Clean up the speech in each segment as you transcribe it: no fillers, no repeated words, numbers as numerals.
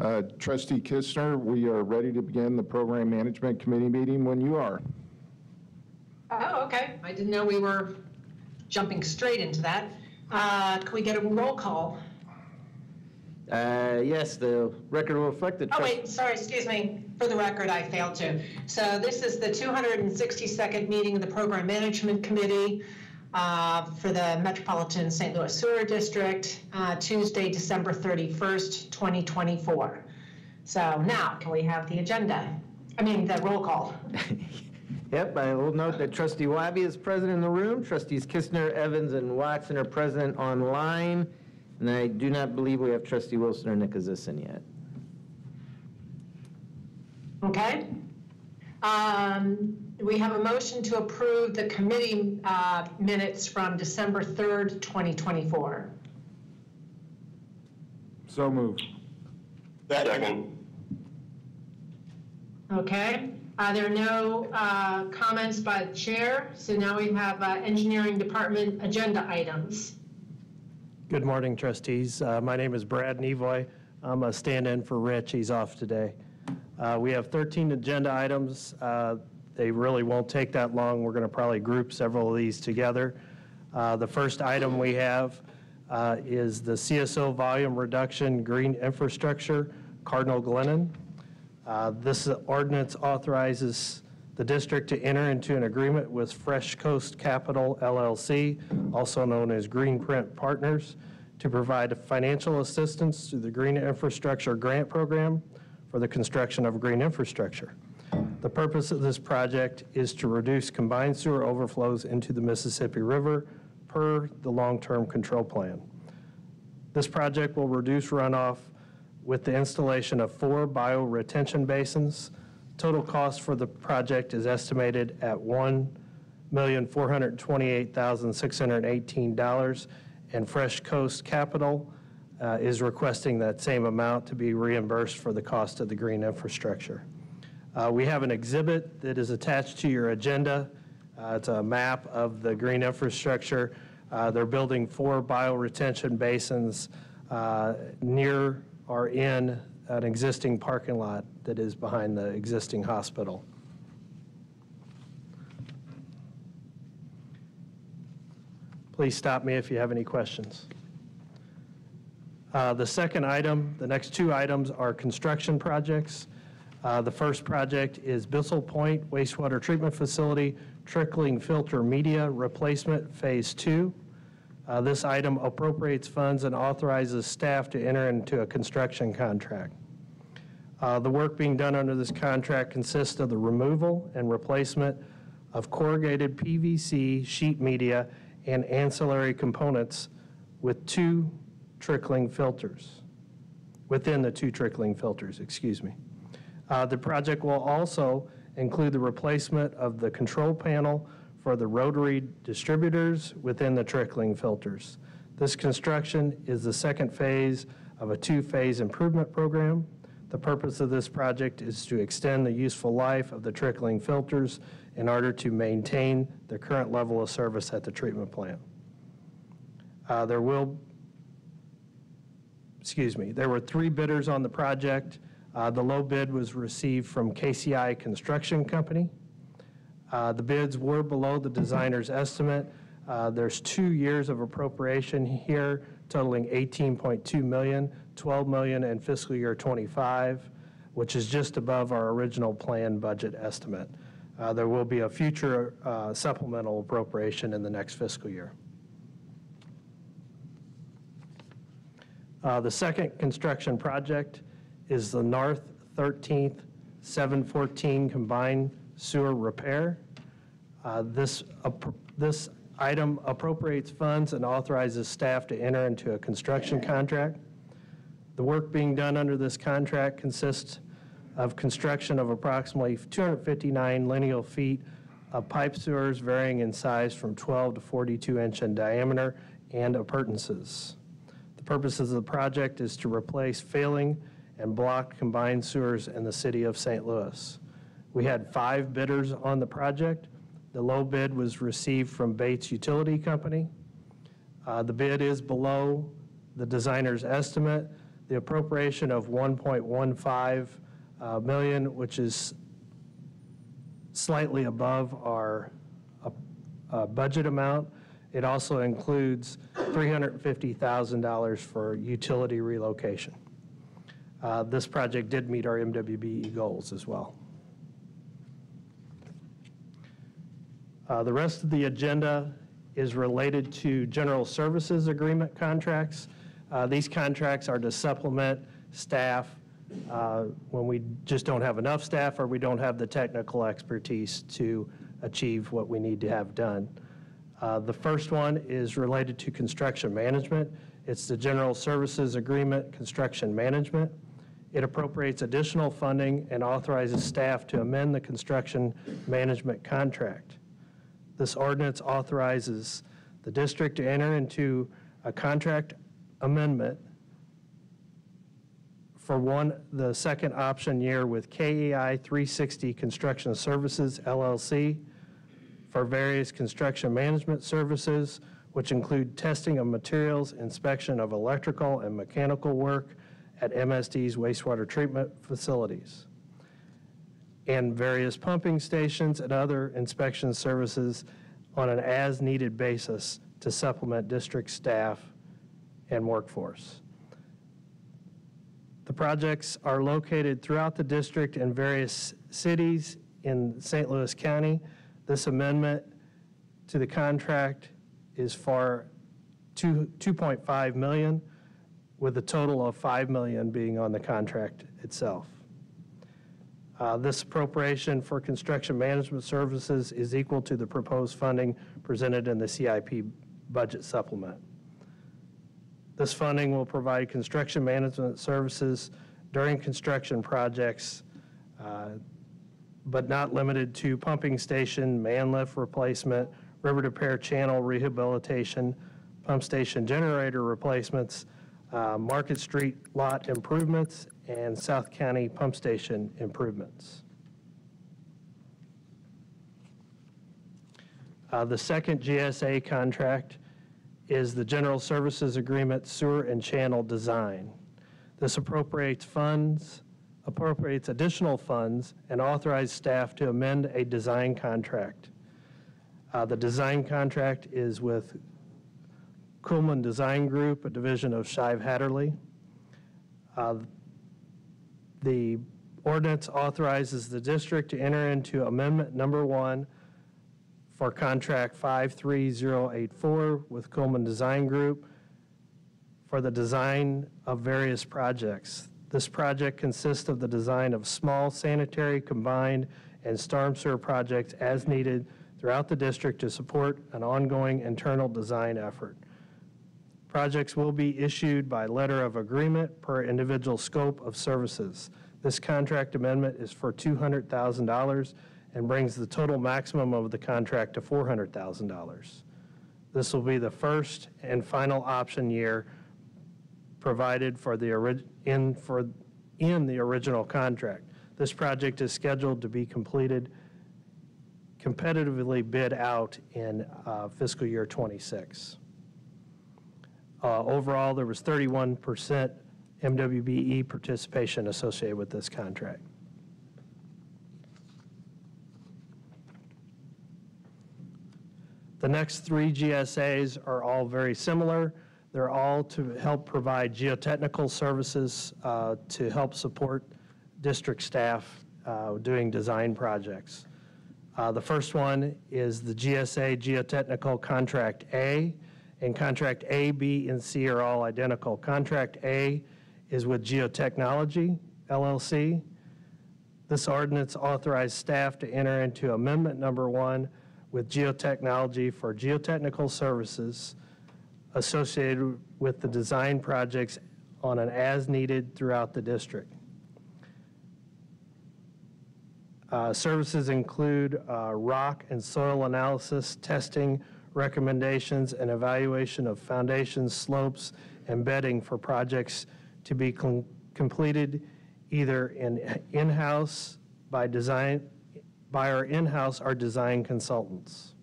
Trustee Kistner, we are ready to begin the Program Management Committee meeting when you are. Oh, okay. I didn't know we were jumping straight into that. Can we get a roll call? Yes, the record will reflect the... Oh, wait, sorry, excuse me. For the record, I failed to. So this is the 262nd meeting of the Program Management Committee for the Metropolitan St. Louis Sewer District, Tuesday, December 31st, 2024. So now, can we have the agenda? I mean, the roll call. Yep, I will note that Trustee Wabi is present in the room. Trustees Kistner, Evans, and Watson are present online. And I do not believe we have Trustee Wilson or Nikozison yet. Okay. We have a motion to approve the committee minutes from December 3rd, 2024. So moved. Second. Okay. There are no comments by the chair, so now we have engineering department agenda items. Good morning, trustees. My name is Brad Nevoy. I'm a stand-in for Rich. He's off today. We have 13 agenda items. They really won't take that long. We're going to probably group several of these together. The first item we have is the CSO volume reduction green infrastructure, Cardinal Glennon. This ordinance authorizes the district to enter into an agreement with Fresh Coast Capital, LLC, also known as Greenprint Partners, to provide financial assistance to the Green Infrastructure Grant Program for the construction of green infrastructure. The purpose of this project is to reduce combined sewer overflows into the Mississippi River per the long-term control plan. This project will reduce runoff with the installation of 4 bioretention basins. Total cost for the project is estimated at $1,428,618, and Fresh Coast Capital is requesting that same amount to be reimbursed for the cost of the green infrastructure. We have an exhibit that is attached to your agenda. It's a map of the green infrastructure. They're building 4 bioretention basins near or in an existing parking lot that is behind the existing hospital. Please stop me if you have any questions. The second item, the next 2 items are construction projects. The first project is Bissell Point Wastewater Treatment Facility Trickling Filter Media Replacement Phase 2. This item appropriates funds and authorizes staff to enter into a construction contract. The work being done under this contract consists of the removal and replacement of corrugated PVC sheet media and ancillary components with 2 trickling filters, within the 2 trickling filters, excuse me. The project will also include the replacement of the control panel for the rotary distributors within the trickling filters. This construction is the second phase of a 2-phase improvement program. The purpose of this project is to extend the useful life of the trickling filters in order to maintain the current level of service at the treatment plant. There were 3 bidders on the project. The low bid was received from KCI Construction Company. The bids were below the designer's estimate. There's 2 years of appropriation here, totaling $18.2 million, $12 million in fiscal year 25, which is just above our original planned budget estimate. There will be a future supplemental appropriation in the next fiscal year. The second construction project is the North 13th 714 Combined Sewer Repair. This item appropriates funds and authorizes staff to enter into a construction contract. The work being done under this contract consists of construction of approximately 259 lineal feet of pipe sewers varying in size from 12 to 42 inch in diameter and appurtenances. The purpose of the project is to replace failing and blocked combined sewers in the city of St. Louis. We had 5 bidders on the project. The low bid was received from Bates Utility Company. The bid is below the designer's estimate. The appropriation of $1.15 million, which is slightly above our budget amount. It also includes $350,000 for utility relocation. This project did meet our MWBE goals as well. The rest of the agenda is related to general services agreement contracts. These contracts are to supplement staff when we just don't have enough staff or we don't have the technical expertise to achieve what we need to have done. The first one is related to construction management. It's the general services agreement, construction management. It appropriates additional funding and authorizes staff to amend the construction management contract. This ordinance authorizes the district to enter into a contract amendment for the second option year with KEI 360 Construction Services, LLC, for various construction management services, which include testing of materials, inspection of electrical and mechanical work at MSD's wastewater treatment facilities, and various pumping stations and other inspection services on an as-needed basis to supplement district staff and workforce. The projects are located throughout the district in various cities in St. Louis County. This amendment to the contract is for $2.5 million, with a total of $5 million being on the contract itself. This appropriation for construction management services is equal to the proposed funding presented in the CIP budget supplement. This funding will provide construction management services during construction projects, but not limited to pumping station, man lift replacement, river repair channel rehabilitation, pump station generator replacements, Market Street lot improvements, and South County pump station improvements. The second GSA contract is the General Services Agreement Sewer and Channel Design. This appropriates additional funds, and authorizes staff to amend a design contract. The design contract is with Kuhlman Design Group, a division of Shive Hatterley. The ordinance authorizes the district to enter into amendment number 1 for contract 53084 with Kuhlman Design Group for the design of various projects. This project consists of the design of small sanitary, combined, and storm sewer projects as needed throughout the district to support an ongoing internal design effort. Projects will be issued by letter of agreement per individual scope of services. This contract amendment is for $200,000 and brings the total maximum of the contract to $400,000. This will be the first and final option year provided for in the original contract. This project is scheduled to be completed, competitively bid out in fiscal year 26. Overall, there was 31% MWBE participation associated with this contract. The next 3 GSAs are all very similar. They're all to help provide geotechnical services to help support district staff doing design projects. The first one is the GSA Geotechnical Contract A, and Contract A, B, and C are all identical. Contract A is with Geotechnology, LLC. This ordinance authorized staff to enter into amendment number 1 with Geotechnology for geotechnical services associated with the design projects on an as-needed throughout the district. Services include rock and soil analysis, testing, recommendations, and evaluation of foundations, slopes, and bedding for projects to be completed either in-house by our in-house or design consultants.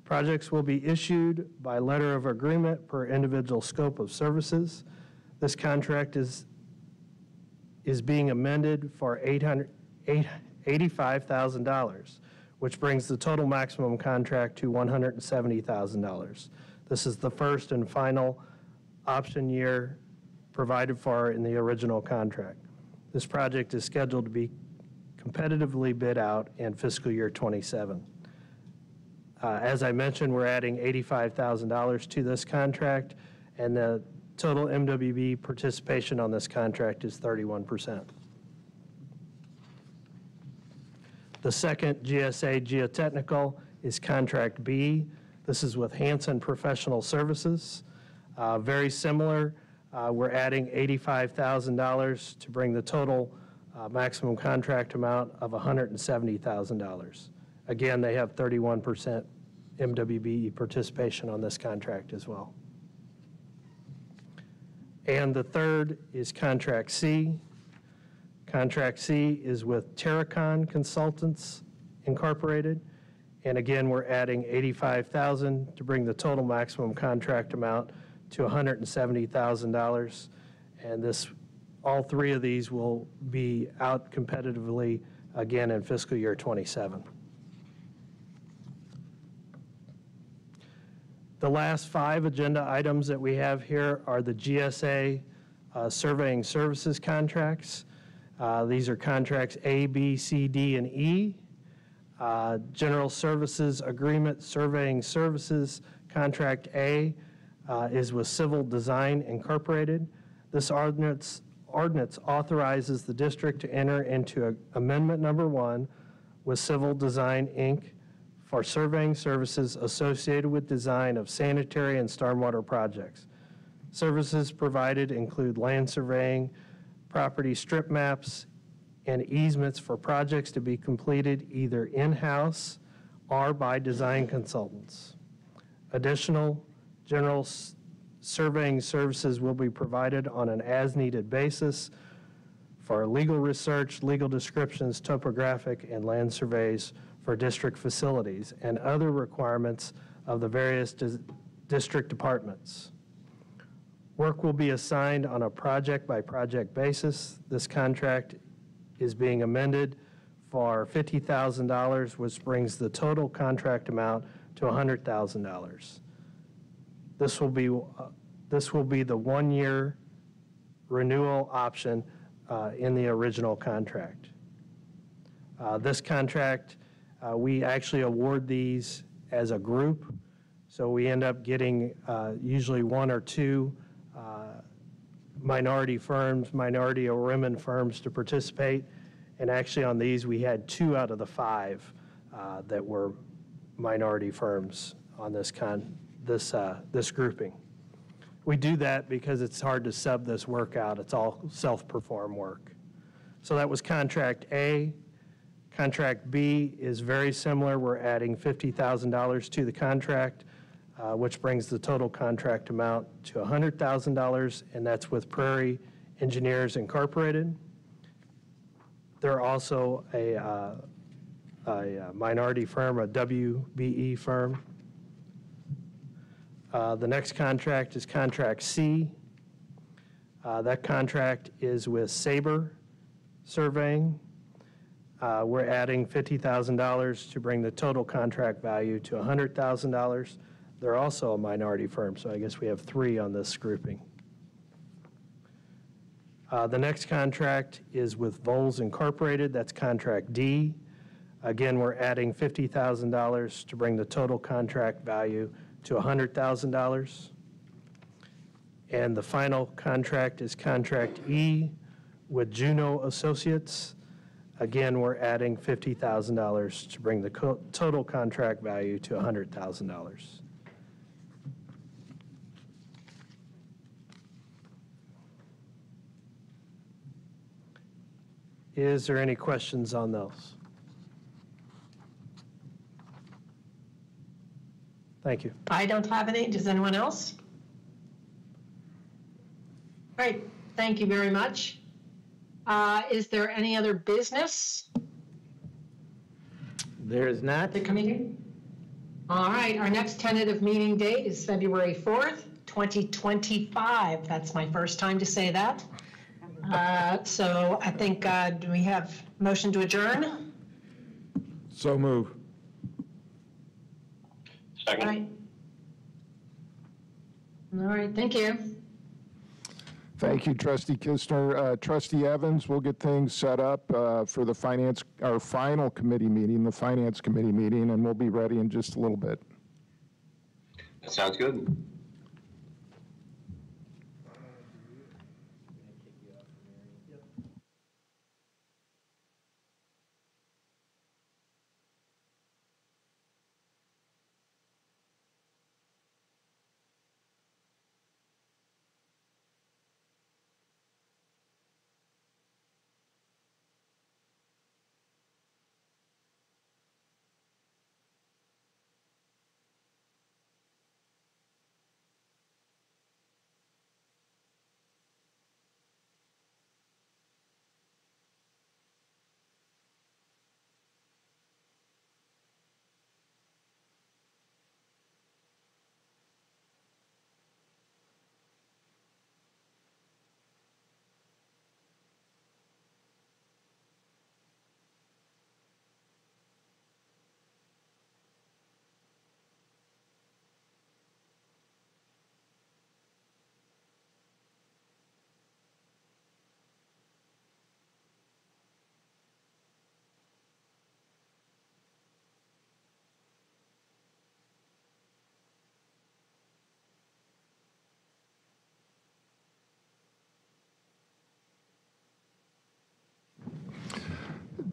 Projects will be issued by letter of agreement per individual scope of services. This contract is being amended for $85,000, which brings the total maximum contract to $170,000. This is the first and final option year provided for in the original contract. This project is scheduled to be competitively bid out in fiscal year 27. As I mentioned, we're adding $85,000 to this contract, and the total MWB participation on this contract is 31%. The second GSA geotechnical is Contract B. This is with Hanson Professional Services. Very similar. We're adding $85,000 to bring the total maximum contract amount of $170,000. Again, they have 31% MWB participation on this contract as well. And the third is Contract C. Contract C is with Terracon Consultants Incorporated. And again, we're adding $85,000 to bring the total maximum contract amount to $170,000. And all three of these will be out competitively again in fiscal year 27. The last 5 agenda items that we have here are the GSA surveying services contracts. These are contracts A, B, C, D, and E. General Services Agreement Surveying Services Contract A is with Civil Design Incorporated. This ordinance authorizes the district to enter into Amendment Number 1 with Civil Design, Inc. for surveying services associated with design of sanitary and stormwater projects. Services provided include land surveying, property strip maps, and easements for projects to be completed either in-house or by design consultants. Additional general surveying services will be provided on an as-needed basis for legal research, legal descriptions, topographic, and land surveys for district facilities and other requirements of the various district departments. Work will be assigned on a project-by-project basis. This contract is being amended for $50,000, which brings the total contract amount to $100,000. This will be the one-year renewal option in the original contract. This contract, we actually award these as a group, so we end up getting usually 1 or 2 minority firms, minority or women firms to participate, and actually on these we had 2 out of the 5 that were minority firms on this grouping. We do that because it's hard to sub this work out. It's all self-perform work. So that was Contract A. Contract B is very similar. We're adding $50,000 to the contract, which brings the total contract amount to $100,000, and that's with Prairie Engineers Incorporated. They're also a minority firm, a WBE firm. The next contract is Contract C. That contract is with Sabre Surveying. We're adding $50,000 to bring the total contract value to $100,000. They're also a minority firm, so I guess we have 3 on this grouping. The next contract is with Voles Incorporated. That's Contract D. Again, we're adding $50,000 to bring the total contract value to $100,000. And the final contract is Contract E with Juno Associates. Again, we're adding $50,000 to bring the total contract value to $100,000. Is there any questions on those? Thank you. I don't have any. Does anyone else? Great. Thank you very much. Is there any other business? There is not. The committee? All right. Our next tentative meeting date is February 4th, 2025. That's my first time to say that. So I think, do we have motion to adjourn? So move. All Second. right. All right, thank you. Thank you, Trustee Kistner. Trustee Evans, we'll get things set up for our final committee meeting, the Finance Committee meeting, and we'll be ready in just a little bit. That sounds good.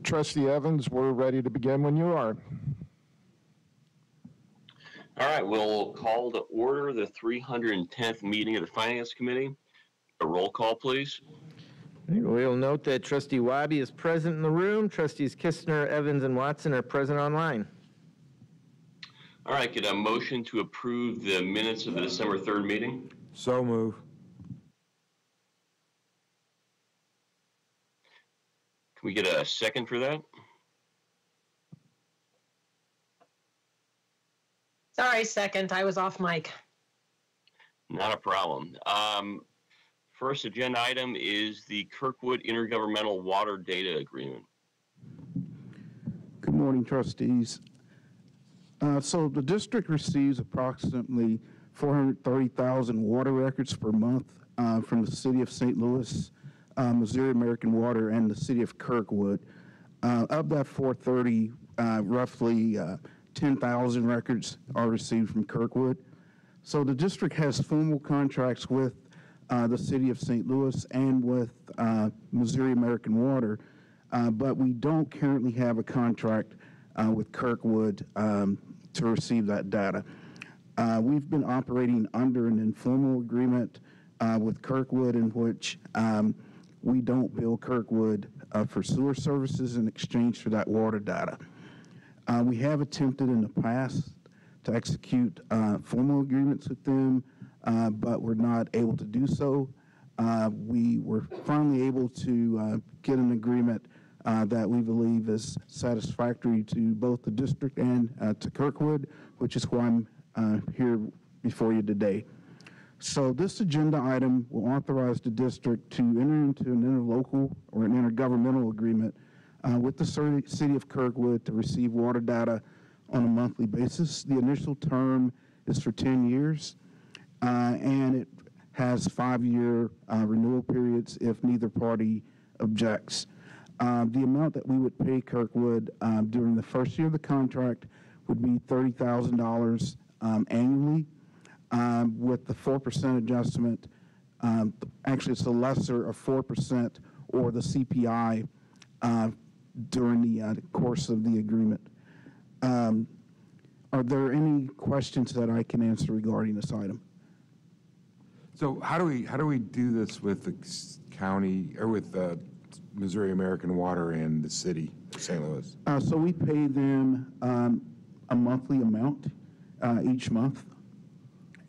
Trustee Evans, we're ready to begin when you are. All right, we'll call to order the 310th meeting of the Finance Committee. A roll call, please. We'll note that Trustee Wabi is present in the room. Trustees Kistner, Evans, and Watson are present online. All right, get a motion to approve the minutes of the December 3rd meeting. So move. Can we get a second for that? Sorry, second, I was off mic. Not a problem. First agenda item is the Kirkwood Intergovernmental Water Data Agreement. Good morning, trustees. So the district receives approximately 430,000 water records per month from the city of St. Louis, Missouri American Water, and the city of Kirkwood. Of that 430, roughly 10,000 records are received from Kirkwood. So the district has formal contracts with the city of St. Louis and with Missouri American Water, but we don't currently have a contract with Kirkwood to receive that data. We've been operating under an informal agreement with Kirkwood in which we don't bill Kirkwood for sewer services in exchange for that water data. We have attempted in the past to execute formal agreements with them, but we're not able to do so. We were finally able to get an agreement that we believe is satisfactory to both the district and to Kirkwood, which is why I'm here before you today. So this agenda item will authorize the district to enter into an interlocal or an intergovernmental agreement with the city of Kirkwood to receive water data on a monthly basis. The initial term is for 10 years, and it has 5-year renewal periods if neither party objects. The amount that we would pay Kirkwood during the first year of the contract would be $30,000 annually, with the 4% adjustment. Actually, it's a lesser of 4% or the CPI during the course of the agreement. Are there any questions that I can answer regarding this item? So how do we do this with the county or with Missouri American Water and the city of St. Louis? So we pay them a monthly amount each month,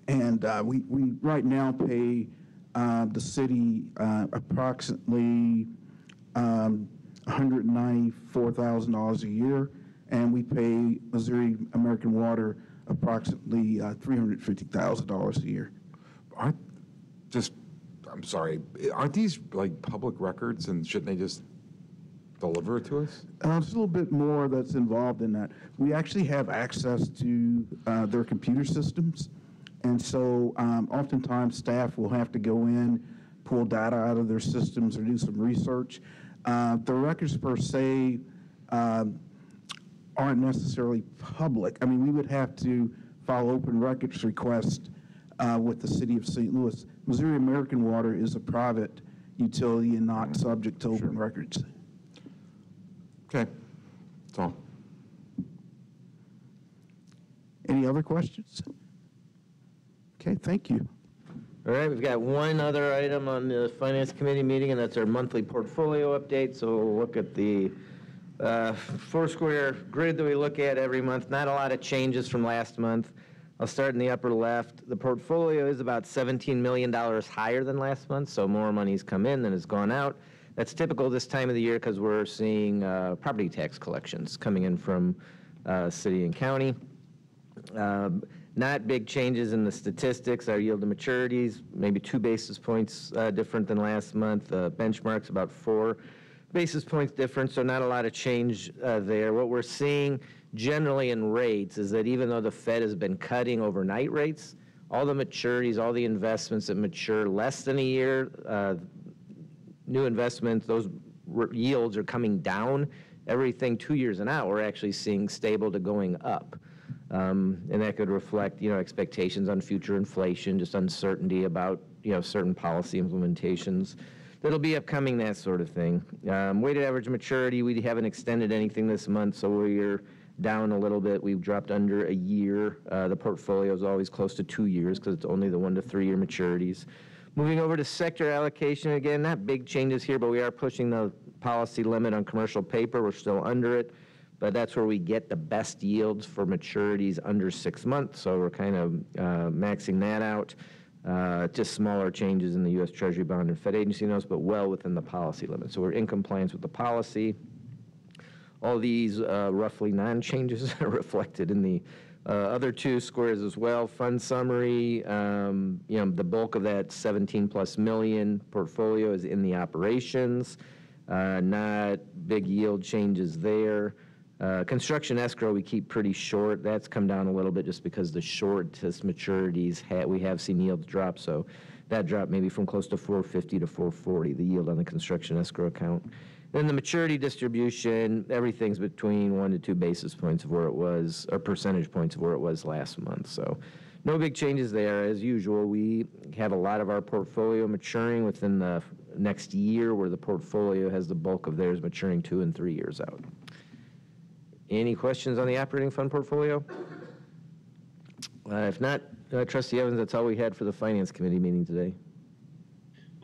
and we right now pay the city approximately $194,000 a year, and we pay Missouri American Water approximately $350,000 a year. I'm sorry, aren't these like public records and shouldn't they just deliver it to us? There's a little bit more that's involved in that. We actually have access to their computer systems, and so oftentimes staff will have to go in, pull data out of their systems or do some research. The records per se aren't necessarily public. I mean, we would have to file open records request with the city of St. Louis. Missouri American Water is a private utility and not subject to open records. Okay, that's all. Any other questions? Okay, thank you. All right, we've got one other item on the Finance Committee meeting, and that's our monthly portfolio update. So we'll look at the four-square grid that we look at every month. Not a lot of changes from last month. I'll start in the upper left. The portfolio is about $17 million higher than last month, so more money's come in than has gone out. That's typical this time of the year because we're seeing property tax collections coming in from city and county. Not big changes in the statistics. Our yield to maturities, maybe 2 basis points different than last month. Benchmark's about 4 basis points different, so not a lot of change there. What we're seeing generally in rates is that even though the Fed has been cutting overnight rates, all the maturities, all the investments that mature less than a year, new investments, those yields are coming down. Everything 2 years and out, we're actually seeing stable to going up. And that could reflect, expectations on future inflation, just uncertainty about, certain policy implementations that'll be upcoming, that sort of thing. Weighted average maturity, we haven't extended anything this month, so we're down a little bit. We've dropped under a year. The portfolio is always close to 2 years because it's only the 1 to 3 year maturities. Moving over to sector allocation, again, not big changes here, but we are pushing the policy limit on commercial paper. We're still under it, but that's where we get the best yields for maturities under 6 months, so we're kind of maxing that out. Just smaller changes in the U.S. Treasury bond and Fed agency notes, but well within the policy limit. So we're in compliance with the policy. All these roughly non-changes are reflected in the other 2 squares as well. Fund summary, the bulk of that 17+ million portfolio is in the operations. Not big yield changes there. Construction escrow we keep pretty short. That's come down a little bit just because the shortest maturities we have seen yields drop. So that dropped maybe from close to 450 to 440, the yield on the construction escrow account. Then the maturity distribution, everything's between 1 to 2 basis points of where it was, or percentage points of where it was last month. So no big changes there. As usual, we have a lot of our portfolio maturing within the next year, where the portfolio has the bulk of theirs maturing 2 and 3 years out. Any questions on the operating fund portfolio? If not, Trustee Evans, that's all we had for the Finance Committee meeting today.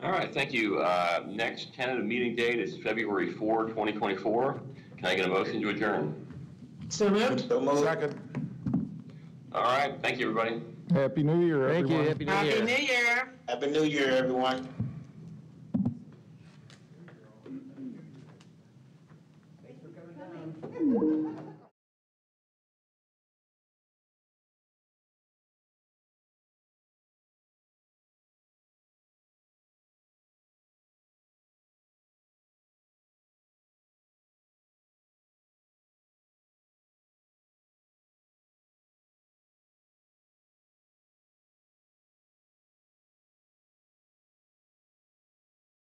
All right, thank you. Next tentative meeting date is February 4, 2024. Can I get a motion to adjourn? So moved. Second. All right, thank you, everybody. Happy New Year, everyone. Thank you. Happy New Year. Happy New Year. Happy New Year, everyone.